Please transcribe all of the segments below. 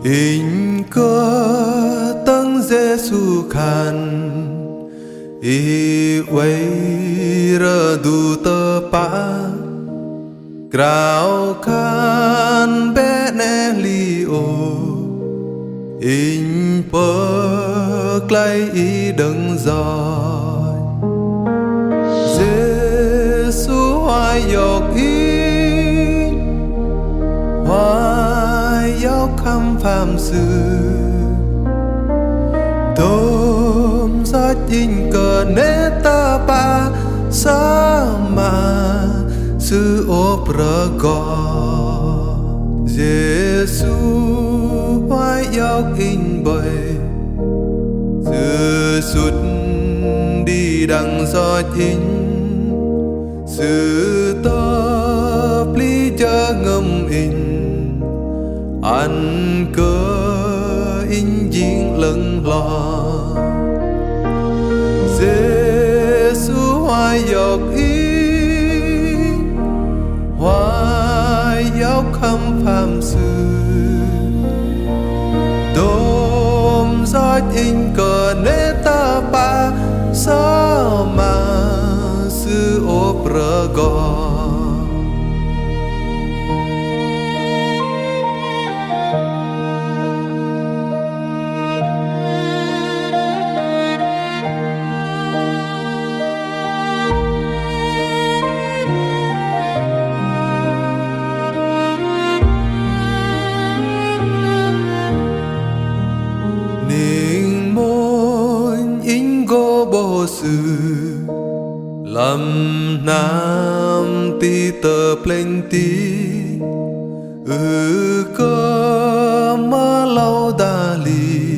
In cơ tăng Giêsu khan I quay ra du tơ pa Grau khan bé nè li ô In bơ clay I đừng giỏi Giêsu hoài dọc I hoài dọc khăm phàm sư Đôm gió nhìn cờ nế ta ba sa mà sư ô prơ gò Giêsu hoài dọc in bầy sư sút đi đằng gió in sư tớp lý chơ ngâm in ăn cơ in diễn lưng lo Giêsu hoài dọc in hoài dọc khăm phàm sư đôm gió in cờ nế ta ba sa mà sư ô prơ gò bố sư lâm nam ti tờ plenty cơ mơ lâu đà lì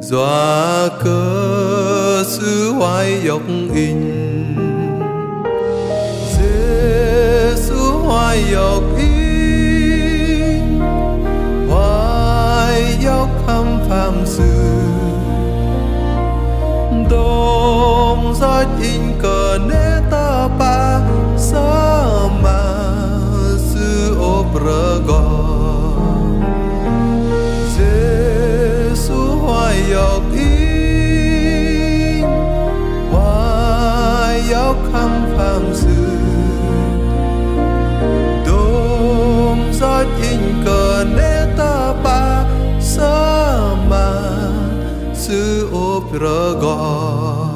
doa cơ sư hoài dọc in Giêsu hoài dọc in hoài dọc khăm phàm sư đôm gió in cờ nế ta ba sa mà sư ô prơ gò Giêsu hoài dọc in hoài dọc khăm phàm sư đôm gió in cờ nế ta ba sa mà sư ô prơ gò